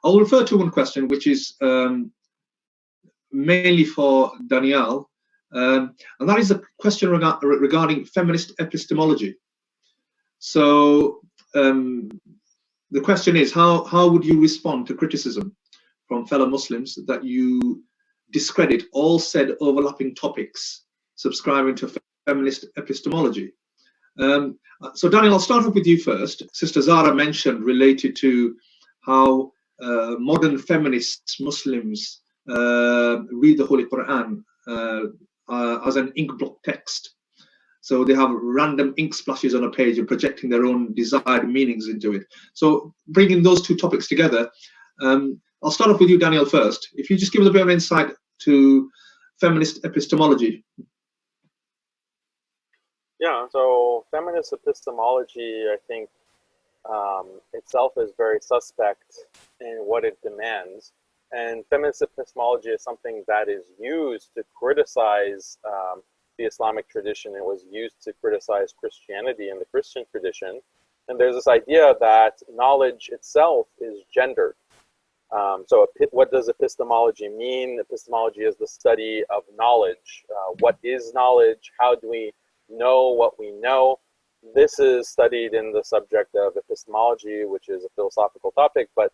I'll refer to one question, which is mainly for Danielle, and that is a question regarding feminist epistemology. So the question is, how would you respond to criticism from fellow Muslims that you discredit all said overlapping topics subscribing to feminist epistemology? So Daniel, I'll start off with you first. Sister Zara mentioned related to how modern feminist Muslims read the Holy Quran as an ink block text. So they have random ink splashes on a page and projecting their own desired meanings into it. So bringing those two topics together, I'll start off with you, Daniel, first. If you just give us a bit of insight to feminist epistemology. Yeah, so feminist epistemology, I think, itself is very suspect in what it demands. And feminist epistemology is something that is used to criticize the Islamic tradition. It was used to criticize Christianity and the Christian tradition. And there's this idea that knowledge itself is gendered. So what does epistemology mean? Epistemology is the study of knowledge. What is knowledge? How do we know what we know? This is studied in the subject of epistemology, which is a philosophical topic, but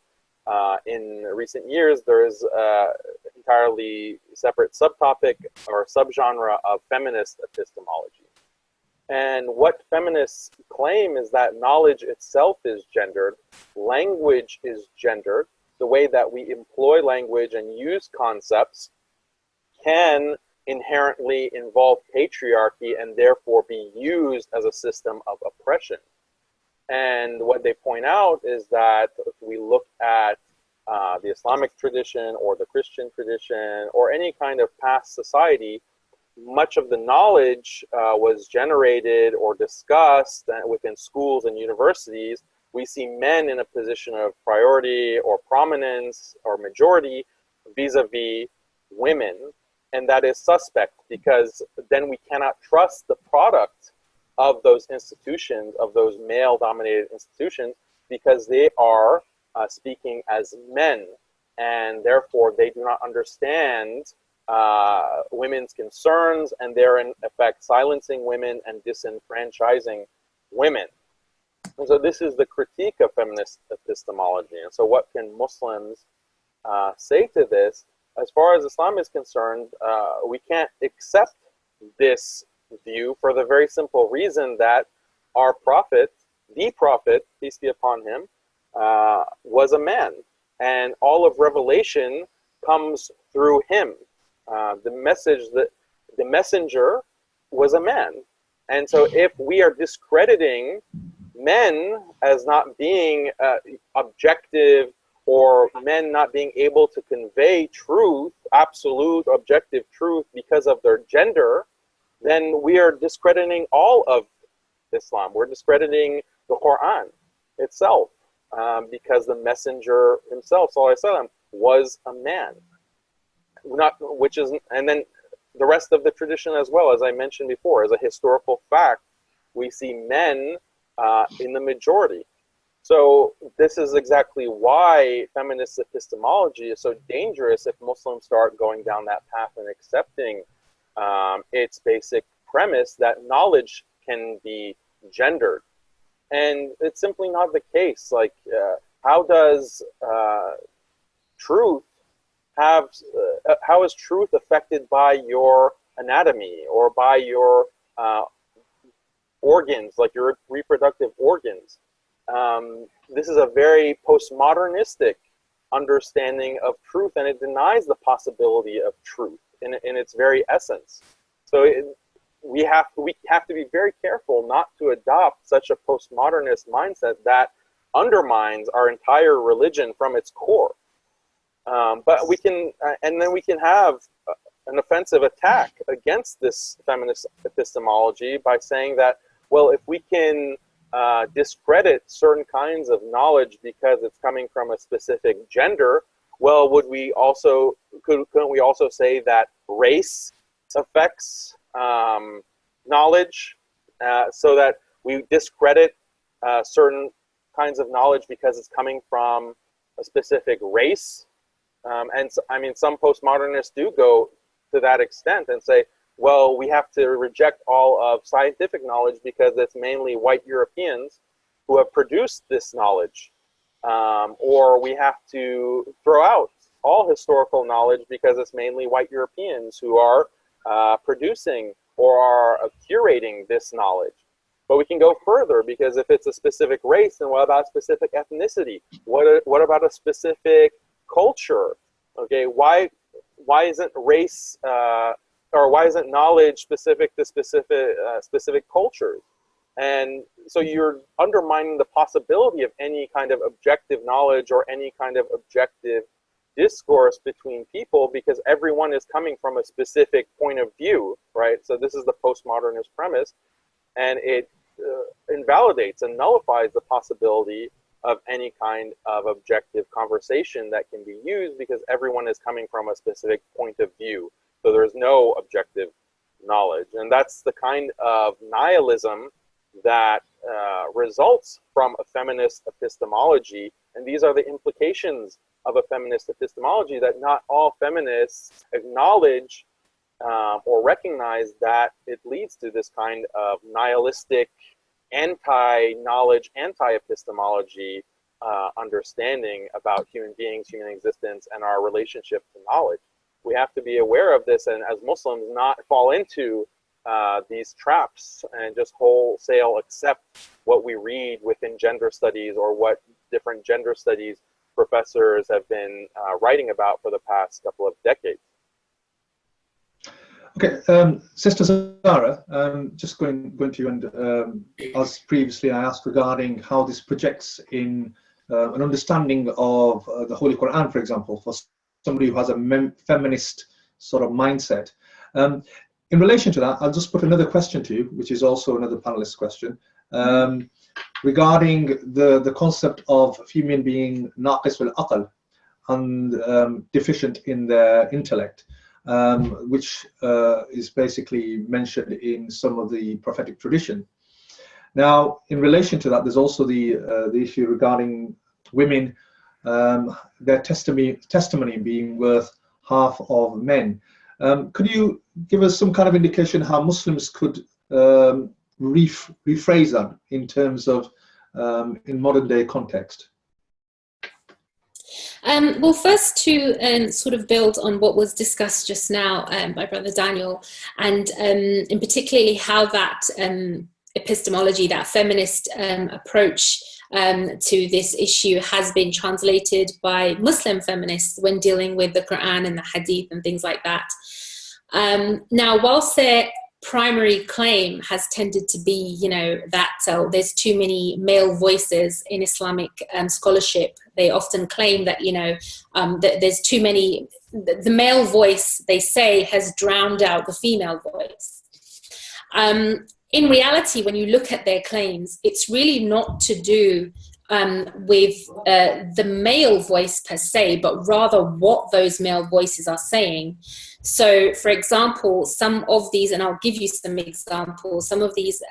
in recent years, there is an entirely separate subtopic or subgenre of feminist epistemology. And what feminists claim is that knowledge itself is gendered, language is gendered, the way that we employ language and use concepts can inherently involve patriarchy and therefore be used as a system of oppression. And what they point out is that if we look at the Islamic tradition or the Christian tradition or any kind of past society, much of the knowledge was generated or discussed within schools and universities. We see men in a position of priority or prominence or majority vis-a-vis women. And that is suspect because then we cannot trust the product of those institutions, of those male-dominated institutions, because they are speaking as men, and therefore they do not understand women's concerns, and they're in effect silencing women and disenfranchising women. And so this is the critique of feminist epistemology. And so what can Muslims say to this? As far as Islam is concerned, we can't accept this view for the very simple reason that our prophet, the prophet, peace be upon him, was a man, and all of revelation comes through him. The messenger was a man. And so if we are discrediting men as not being objective, or men not being able to convey truth, absolute objective truth, because of their gender, then we are discrediting all of Islam. We're discrediting the Quran itself, because the messenger himself, sallallahu alaihi wasallam, was a man. And then the rest of the tradition as well, as I mentioned before, as a historical fact, we see men in the majority. So this is exactly why feminist epistemology is so dangerous if Muslims start going down that path and accepting its basic premise that knowledge can be gendered. And it's simply not the case. Like, how does truth have, how is truth affected by your anatomy or by your organs, like your reproductive organs? This is a very postmodernistic understanding of truth, and it denies the possibility of truth in its very essence. So we have to be very careful not to adopt such a postmodernist mindset that undermines our entire religion from its core. But we can, and then we can have an offensive attack against this feminist epistemology by saying that, well, if we can discredit certain kinds of knowledge because it's coming from a specific gender, well, couldn't we also say that race affects knowledge, so that we discredit certain kinds of knowledge because it's coming from a specific race. And so, I mean, some postmodernists do go to that extent and say, well, we have to reject all of scientific knowledge because it's mainly white Europeans who have produced this knowledge. Or we have to throw out all historical knowledge because it's mainly white Europeans who are producing or are curating this knowledge. But we can go further, because if it's a specific race, then what about specific ethnicity? What about a specific culture? Okay, why isn't race or why isn't knowledge specific to specific cultures? And so you're undermining the possibility of any kind of objective knowledge or any kind of objective discourse between people, because everyone is coming from a specific point of view, right? So this is the postmodernist premise, and it invalidates and nullifies the possibility of any kind of objective conversation that can be used, because everyone is coming from a specific point of view. So there's no objective knowledge. And that's the kind of nihilism that results from a feminist epistemology. And these are the implications of a feminist epistemology that not all feminists acknowledge or recognize, that it leads to this kind of nihilistic, anti-knowledge, anti-epistemology understanding about human beings, human existence, and our relationship to knowledge. We have to be aware of this, and as Muslims not fall into these traps and just wholesale accept what we read within gender studies or what different gender studies professors have been writing about for the past couple of decades. Okay, Sister Zara, just going to you, and as previously I asked regarding how this projects in an understanding of the Holy Quran, for example, for somebody who has a feminist sort of mindset. In relation to that, I'll just put another question to you, which is also another panelist question, regarding the concept of female being naqis wal aql, and deficient in their intellect, which is basically mentioned in some of the prophetic tradition. Now, in relation to that, there's also the issue regarding women, their testimony being worth half of men. Could you give us some kind of indication how Muslims could rephrase that in terms of in modern day context? Well, first to sort of build on what was discussed just now by Brother Daniel, and in particularly how that epistemology, that feminist approach to this issue has been translated by Muslim feminists when dealing with the Quran and the Hadith and things like that. Now, whilst their primary claim has tended to be, you know, that there's too many male voices in Islamic scholarship, they often claim that, you know, that there's too many, the male voice, they say, has drowned out the female voice. In reality, when you look at their claims, it's really not to do with the male voice per se, but rather what those male voices are saying. So, for example, some of these, and I'll give you some examples, some of these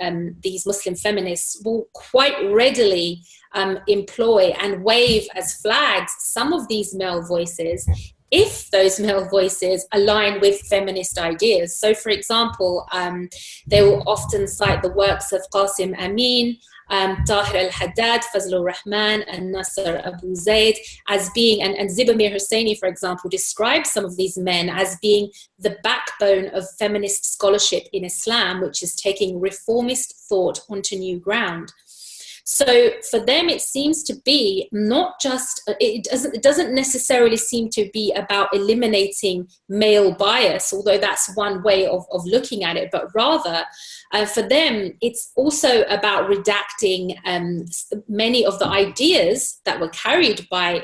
Muslim feminists will quite readily employ and wave as flags some of these male voices if those male voices align with feminist ideas. So, for example, they will often cite the works of Qasim Amin, Tahir al-Haddad, Fazl al-Rahman, and Nasser Abu Zaid as being, and Zibamir Husseini, for example, describes some of these men as being the backbone of feminist scholarship in Islam, which is taking reformist thought onto new ground. So for them, it seems to be not just, it doesn't necessarily seem to be about eliminating male bias, although that's one way of looking at it, but rather for them, it's also about redacting many of the ideas that were carried by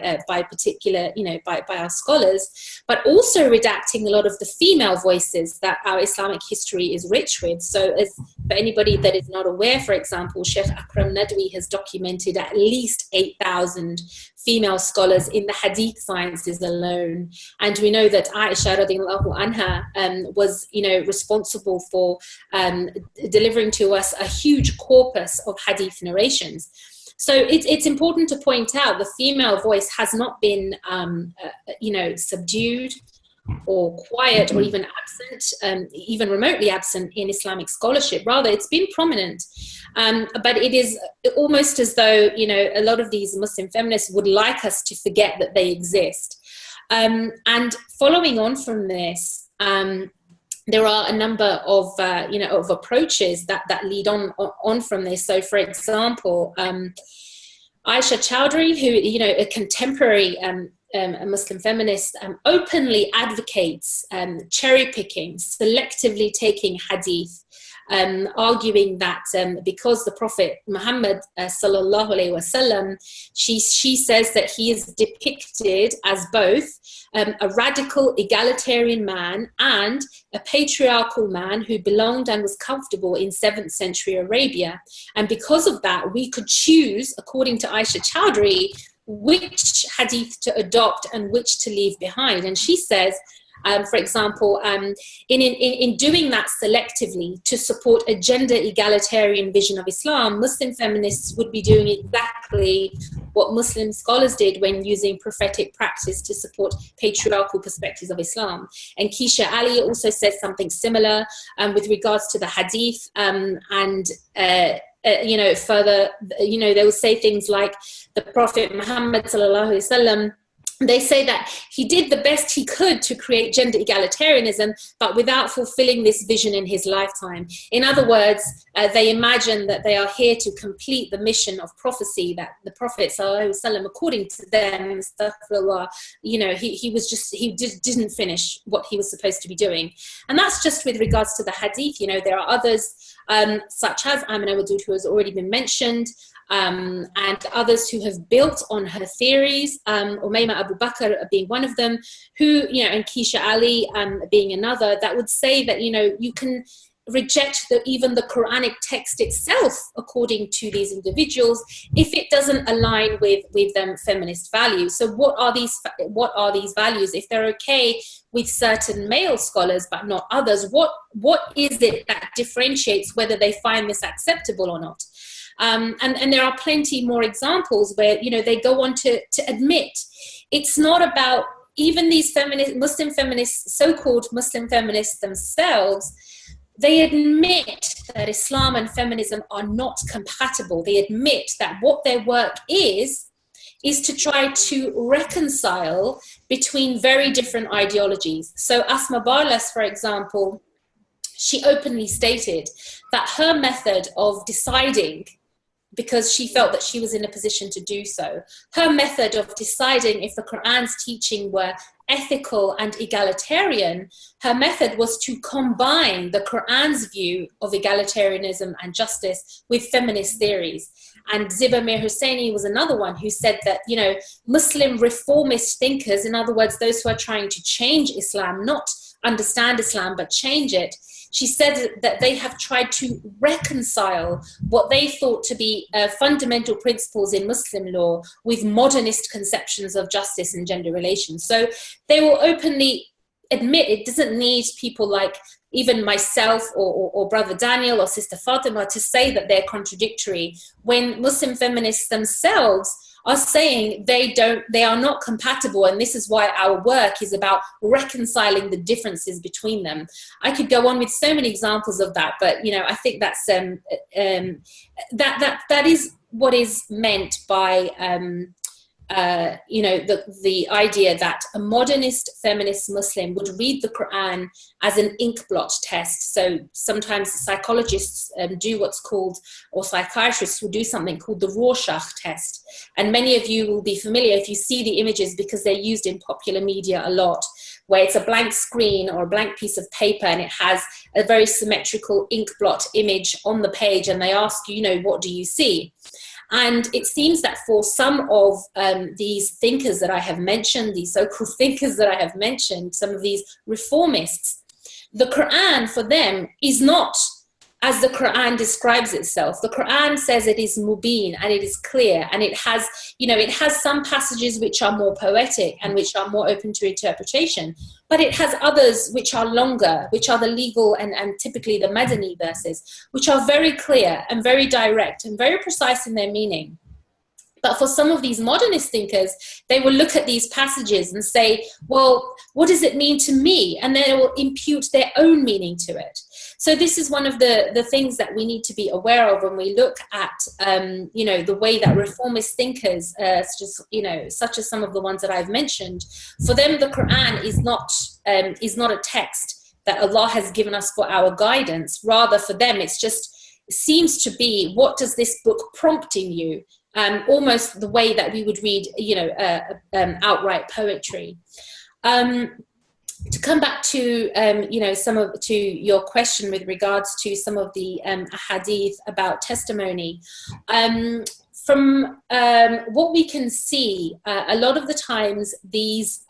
particular, you know, by our scholars, but also redacting a lot of the female voices that our Islamic history is rich with. So as for anybody that is not aware, for example, Sheikh Akram Nadwi has documented at least 8,000 female scholars in the hadith sciences alone. And we know that Aisha radiallahu anha was, you know, responsible for delivering to us a huge corpus of hadith narrations. So it's important to point out the female voice has not been, subdued or quiet or even absent, even remotely absent in Islamic scholarship. Rather, it's been prominent. But it is almost as though, a lot of these Muslim feminists would like us to forget that they exist. And following on from this, there are a number of, of approaches that lead on from this. So, for example, Aisha Chowdhury, who, a contemporary a Muslim feminist, openly advocates cherry picking, selectively taking hadith, arguing that because the Prophet Muhammad sallallahu alaihi wasallam, she says that he is depicted as both a radical egalitarian man and a patriarchal man who belonged and was comfortable in 7th century Arabia. And because of that, we could choose, according to Aisha Chowdhury, which hadith to adopt and which to leave behind. And she says, for example, in doing that selectively to support a gender egalitarian vision of Islam, Muslim feminists would be doing exactly what Muslim scholars did when using prophetic practice to support patriarchal perspectives of Islam. And Keisha Ali also says something similar with regards to the hadith, further, they will say things like the Prophet Muhammad sallallahu alaihi wasallam, they say that he did the best he could to create gender egalitarianism, but without fulfilling this vision in his lifetime. In other words, they imagine that they are here to complete the mission of prophecy that the Prophet sallallahu alaihi wasallam, according to them, he didn't finish what he was supposed to be doing. And that's just with regards to the hadith. There are others such as Amina Wadud, who has already been mentioned, and others who have built on her theories, Umayma Abu Bakr being one of them, who, and Keisha Ali being another, that would say that, you can reject even the Quranic text itself, according to these individuals, if it doesn't align with feminist values. So what are these values? If they're okay with certain male scholars but not others, what is it that differentiates whether they find this acceptable or not? And there are plenty more examples where, they go on to admit it's not about even these Muslim feminists, so-called Muslim feminists themselves. They admit that Islam and feminism are not compatible. They admit that what their work is to try to reconcile between very different ideologies. So Asma Barlas, for example, she openly stated that her method of deciding, because she felt that she was in a position to do so, her method of deciding if the Quran's teaching were ethical and egalitarian, her method was to combine the Quran's view of egalitarianism and justice with feminist theories. And Ziba Mir Husseini was another one who said that, Muslim reformist thinkers, in other words, those who are trying to change Islam, not understand Islam, but change it, she said that they have tried to reconcile what they thought to be fundamental principles in Muslim law with modernist conceptions of justice and gender relations. So they will openly admit it doesn't need people like even myself or Brother Daniel or Sister Fatima to say that they're contradictory, when Muslim feminists themselves are saying they are not compatible, and this is why our work is about reconciling the differences between them. I could go on with so many examples of that, but I think that's that is what is meant by the idea that a modernist feminist Muslim would read the Quran as an ink blot test. So sometimes psychologists do what's called, or psychiatrists will do something called the Rorschach test. And many of you will be familiar if you see the images, because they're used in popular media a lot, where it's a blank screen or a blank piece of paper and it has a very symmetrical ink blot image on the page, and they ask you, what do you see? And it seems that for some of these thinkers that I have mentioned, these so-called thinkers that I have mentioned, some of these reformists, the Quran for them is not as the Quran describes itself. The Quran says it is mubin, and it is clear, and it has, it has some passages which are more poetic and which are more open to interpretation, but it has others which are longer, which are the legal and typically the Madani verses, which are very clear and very direct and very precise in their meaning. But for some of these modernist thinkers, they will look at these passages and say, well, what does it mean to me? And they will impute their own meaning to it. So this is one of the things that we need to be aware of when we look at, you know, the way that reformist thinkers, such as some of the ones that I've mentioned, for them the Quran is not a text that Allah has given us for our guidance. Rather, for them, it seems to be, what does this book prompt in you? Almost the way that we would read, you know, outright poetry. To come back to, you know, to your question with regards to some of the hadith about testimony, from what we can see, a lot of the times these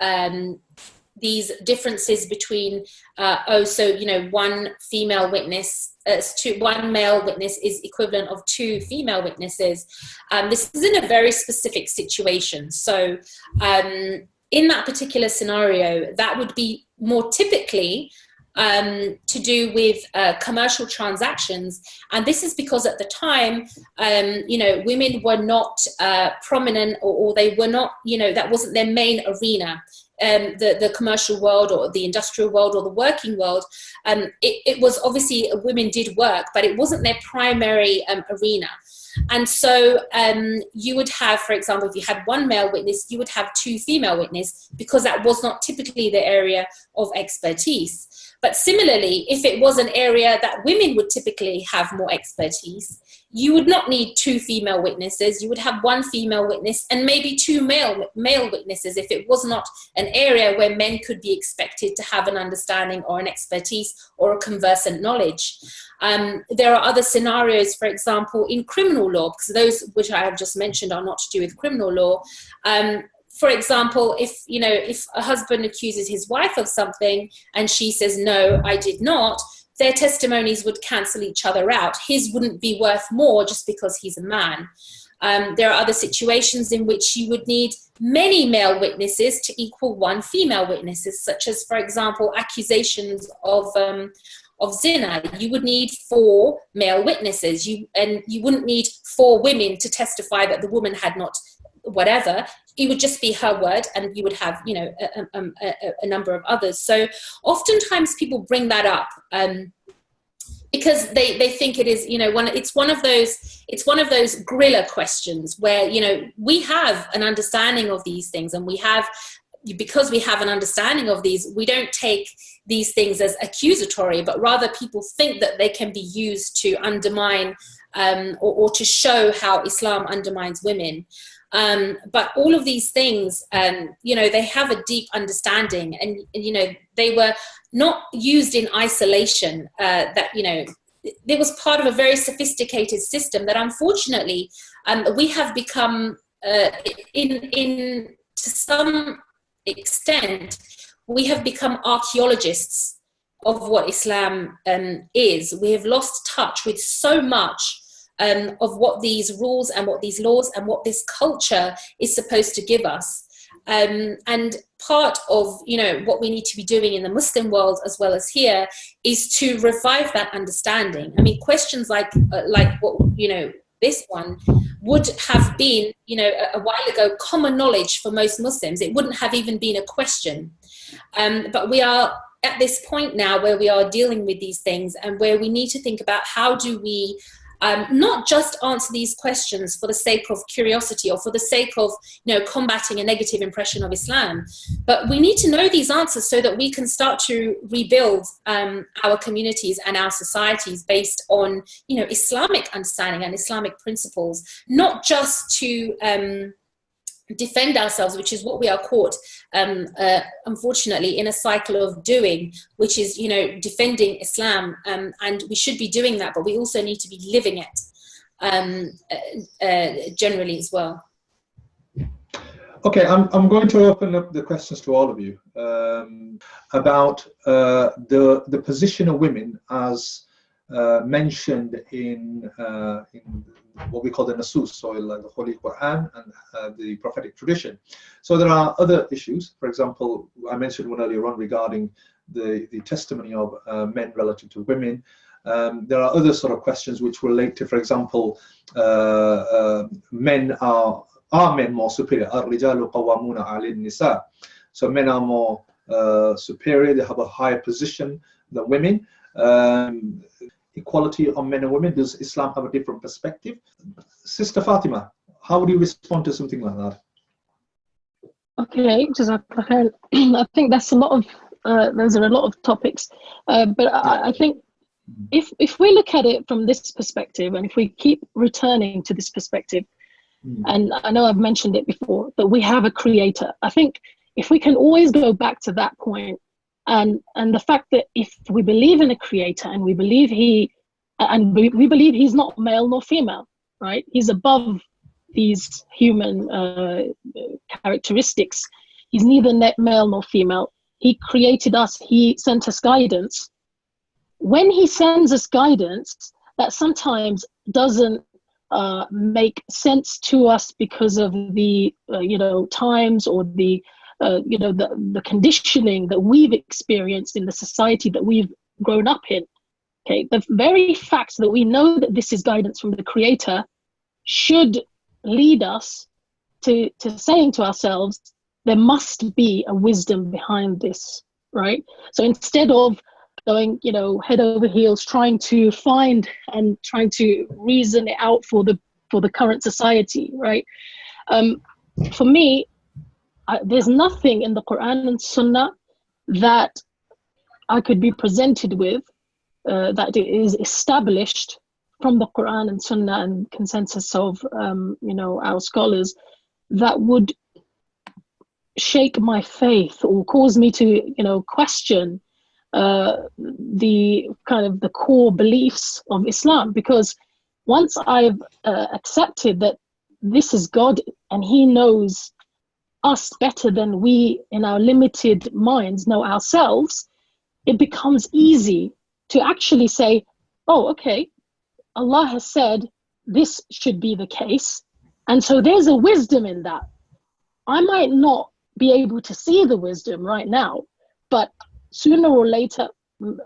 differences between, you know, one female witness, one male witness is equivalent of two female witnesses. This is in a very specific situation. So in that particular scenario, that would be more typically to do with commercial transactions. And this is because at the time, you know, women were not prominent, or they were not, you know, that wasn't their main arena. The commercial world or the industrial world or the working world, it was obviously women did work, but it wasn't their primary arena. And so you would have, for example, if you had one male witness, you would have two female witnesses, because that was not typically the area of expertise. But similarly, if it was an area that women would typically have more expertise, you would not need two female witnesses. You would have one female witness and maybe two male witnesses if it was not an area where men could be expected to have an understanding or an expertise or a conversant knowledge. There are other scenarios, for example, in criminal law, because those which I have just mentioned are not to do with criminal law. For example, if a husband accuses his wife of something and she says, no, I did not, their testimonies would cancel each other out. His wouldn't be worth more just because he's a man. There are other situations in which you would need many male witnesses to equal one female witnesses, such as, for example, accusations of zina. You would need 4 male witnesses. You wouldn't need 4 women to testify that the woman had not whatever. It would just be her word, and you would have, you know, a number of others. So oftentimes people bring that up because they think it is, you know, it's one of those gorilla questions where, you know, we have an understanding of these things, and because we have an understanding of these, we don't take these things as accusatory, but rather people think that they can be used to undermine or to show how Islam undermines women. But all of these things, you know, they have a deep understanding, and you know, they were not used in isolation. That, you know, it was part of a very sophisticated system that unfortunately we have become, to some extent, we have become archaeologists of what Islam is. We have lost touch with so much of what these rules and what these laws and what this culture is supposed to give us. And part of, you know, what we need to be doing in the Muslim world as well as here is to revive that understanding. I mean, questions like what, you know, this one would have been, you know, a while ago, common knowledge for most Muslims. It wouldn't have even been a question. But we are at this point now where we are dealing with these things, and where we need to think about how do we not just answer these questions for the sake of curiosity or for the sake of, you know, combating a negative impression of Islam, but we need to know these answers so that we can start to rebuild our communities and our societies based on, you know, Islamic understanding and Islamic principles, not just to defend ourselves, which is what we are caught, unfortunately, in a cycle of doing, which is, you know, defending Islam, and we should be doing that, but we also need to be living it generally as well. Okay, I'm going to open up the questions to all of you about the position of women as mentioned in what we call the Nasus, or the Holy Quran and the prophetic tradition. So there are other issues. For example, I mentioned one earlier on regarding the testimony of men relative to women. There are other sort of questions which relate to, for example, men are are men more superior? الرجال قوامون على النساء. So men are more superior, they have a higher position than women. Equality of men and women, does Islam have a different perspective? Sister Fatima, how would you respond to something like that? Okay, Jazakallah. I think that's a lot of those are a lot of topics, but I think if we look at it from this perspective, and if we keep returning to this perspective, and I know I've mentioned it before, that we have a creator. I think if we can always go back to that point, and the fact that if we believe in a creator and we believe we believe he's not male nor female, right? He's above these human characteristics. He's neither male nor female. He created us. He sent us guidance. When he sends us guidance, that sometimes doesn't make sense to us because of the times or the conditioning that we've experienced in the society that we've grown up in. Okay, the very fact that we know that this is guidance from the Creator should lead us to saying to ourselves, there must be a wisdom behind this, right? So instead of going, head over heels, trying to find and trying to reason it out for the current society, right? For me, there's nothing in the Quran and Sunnah that I could be presented with that is established from the Quran and Sunnah and consensus of our scholars that would shake my faith or cause me to question the kind of the core beliefs of Islam. Because once I've accepted that this is God and he knows us better than we in our limited minds know ourselves, it becomes easy to actually say, oh, okay, Allah has said this should be the case, and so there's a wisdom in that. I might not be able to see the wisdom right now, but sooner or later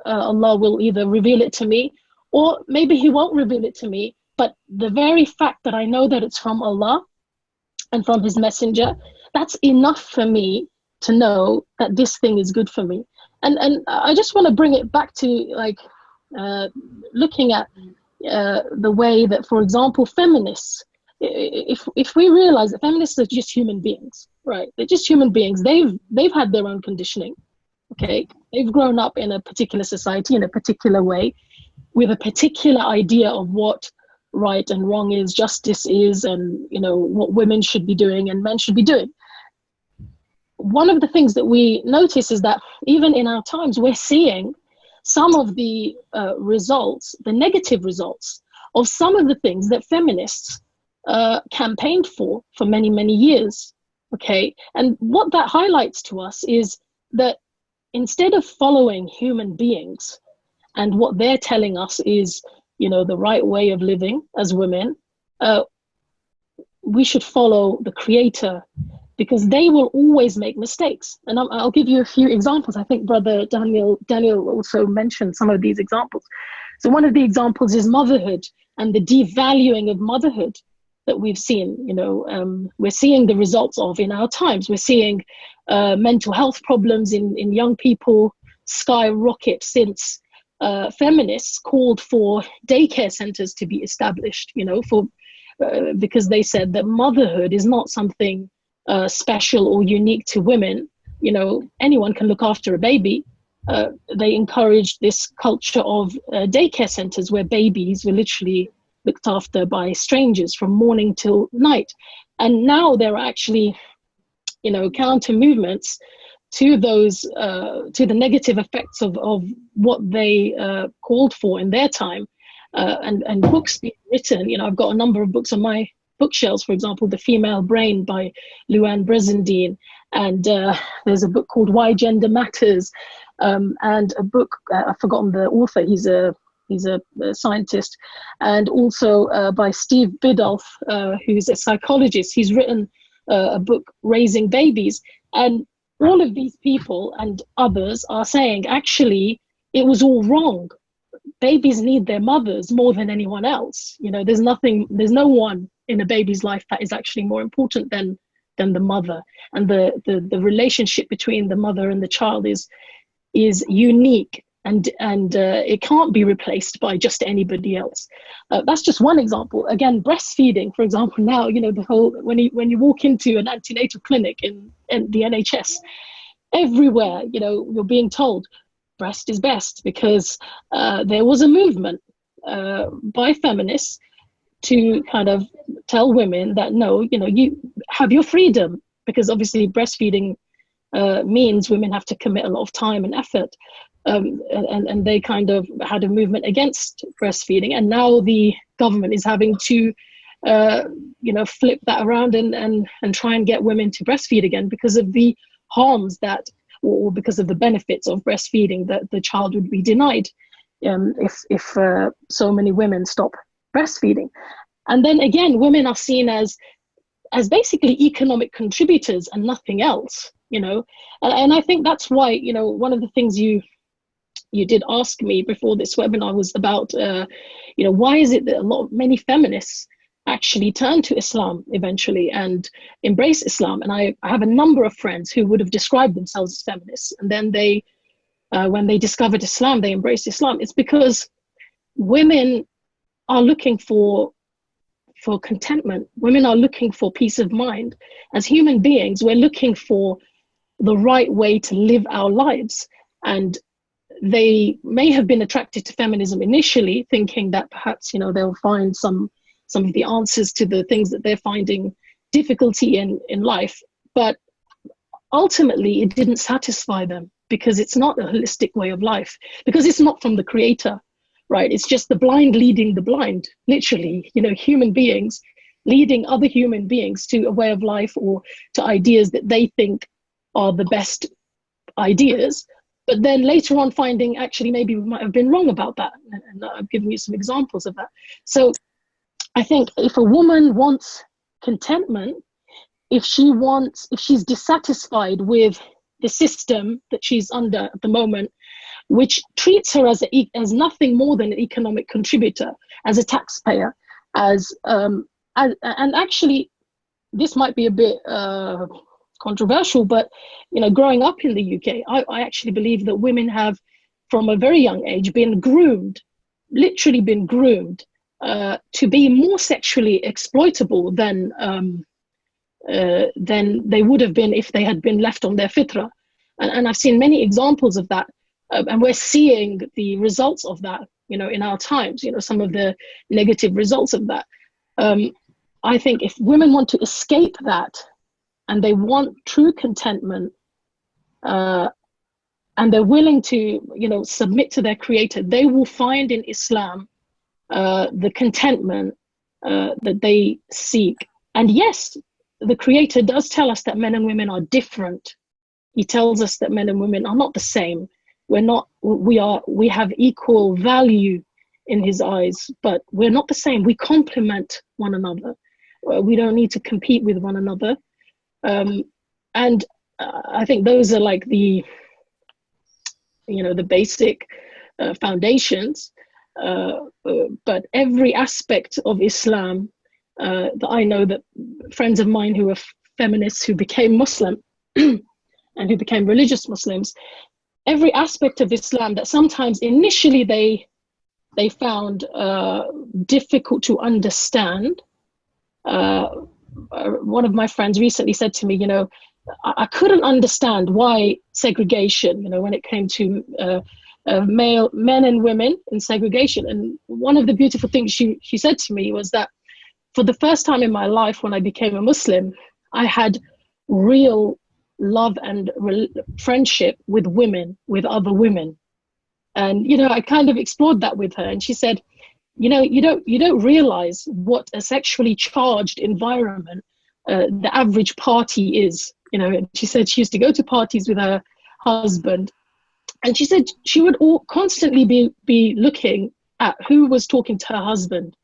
Allah will either reveal it to me, or maybe he won't reveal it to me, but the very fact that I know that it's from Allah and from his messenger, that's enough for me to know that this thing is good for me. And I just want to bring it back to looking at the way that, for example, feminists, if we realize that feminists are just human beings, right? They're just human beings. They've had their own conditioning, okay? They've grown up in a particular society in a particular way with a particular idea of what right and wrong is, justice is, and what women should be doing and men should be doing. One of the things that we notice is that even in our times, we're seeing some of the results, the negative results of some of the things that feminists campaigned for many, many years, okay? And what that highlights to us is that instead of following human beings and what they're telling us is, the right way of living as women, we should follow the Creator, because they will always make mistakes. And I'll give you a few examples. I think Brother Daniel also mentioned some of these examples. So one of the examples is motherhood and the devaluing of motherhood that we've seen. We're seeing the results of in our times. We're seeing mental health problems in young people skyrocket since feminists called for daycare centers to be established, because they said that motherhood is not something special or unique to women. Anyone can look after a baby. They encouraged this culture of daycare centers where babies were literally looked after by strangers from morning till night. And now there are actually, counter movements to those, to the negative effects of what they called for in their time, and books being written. I've got a number of books on my bookshelves, for example, The Female Brain by Luann Brezendine, and there's a book called Why Gender Matters, and a book, I've forgotten the author, he's a scientist, and also by Steve Biddulph, who's a psychologist. He's written a book, Raising Babies, and all of these people and others are saying, actually, it was all wrong. babies need their mothers more than anyone else. You know, there's no one in a baby's life that is actually more important than the mother. And the relationship between the mother and the child is unique, and it can't be replaced by just anybody else. That's just one example. Again, breastfeeding, for example, now, you know, the whole, when you walk into an antenatal clinic in the NHS, everywhere, you know, you're being told breast is best, because there was a movement by feminists to kind of tell women that, no, you know, you have your freedom, because obviously breastfeeding means women have to commit a lot of time and effort. And they kind of had a movement against breastfeeding, and now the government is having to you know, flip that around and try and get women to breastfeed again, because of the harms that, or because of the benefits of breastfeeding that the child would be denied if so many women stop breastfeeding. And then again, women are seen as basically economic contributors and nothing else, you know. And I think that's why, you know, one of the things you did ask me before this webinar was about, you know, why is it that many feminists actually turn to Islam eventually and embrace Islam? And I have a number of friends who would have described themselves as feminists, and then they, when they discovered Islam, they embraced Islam. It's because women are looking for contentment. Women are looking for peace of mind. As human beings, we're looking for the right way to live our lives. And they may have been attracted to feminism initially, thinking that perhaps, you know, they'll find some of the answers to the things that they're finding difficulty in life. But ultimately, it didn't satisfy them, because it's not a holistic way of life, because it's not from the creator, right? It's just the blind leading the blind, literally, you know, human beings leading other human beings to a way of life or to ideas that they think are the best ideas. But then later on finding, actually, maybe we might have been wrong about that. And I've given you some examples of that. So I think if a woman wants contentment, if she's dissatisfied with the system that she's under at the moment, which treats her as nothing more than an economic contributor, as a taxpayer, and actually, this might be a bit controversial, but, you know, growing up in the UK, I actually believe that women have, from a very young age, been groomed, literally been groomed, to be more sexually exploitable than they would have been if they had been left on their fitrah. And I've seen many examples of that, and we're seeing the results of that, you know, in our times, you know, some of the negative results of that. I think if women want to escape that, and they want true contentment, and they're willing to, you know, submit to their creator, they will find in Islam the contentment that they seek. And yes, the creator does tell us that men and women are different. He tells us that men and women are not the same. We have equal value in his eyes, but we're not the same. We complement one another. We don't need to compete with one another. And I think those are like the, you know, the basic foundations. But every aspect of Islam that I know, that friends of mine who are feminists who became Muslim and who became religious Muslims, every aspect of Islam that sometimes initially they found difficult to understand. One of my friends recently said to me, you know, I couldn't understand why segregation, you know, when it came to men and women in segregation. And one of the beautiful things she said to me was that for the first time in my life, when I became a Muslim, I had real love and friendship with women, with other women. And, you know, I kind of explored that with her, and she said, you know, you don't realize what a sexually charged environment the average party is. You know, and she said she used to go to parties with her husband, and she said she would constantly be looking at who was talking to her husband.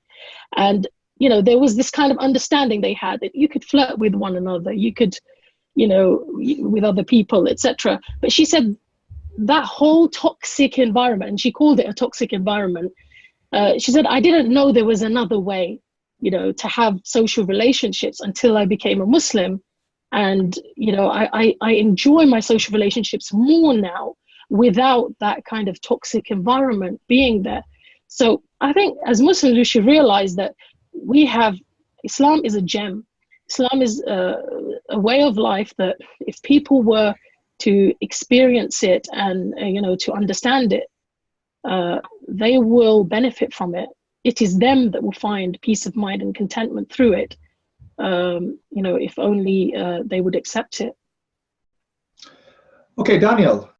And, you know, there was this kind of understanding they had that you could flirt with one another, you could, you know, with other people, etc. But she said that whole toxic environment, and she called it a toxic environment. She said, I didn't know there was another way, you know, to have social relationships until I became a Muslim. And, you know, I enjoy my social relationships more now without that kind of toxic environment being there. So I think as Muslims, we should realize that Islam is a gem. Islam is a way of life that if people were to experience it and, you know, to understand it, they will benefit from it. It is them that will find peace of mind and contentment through it, you know, if only they would accept it. Okay, Daniel,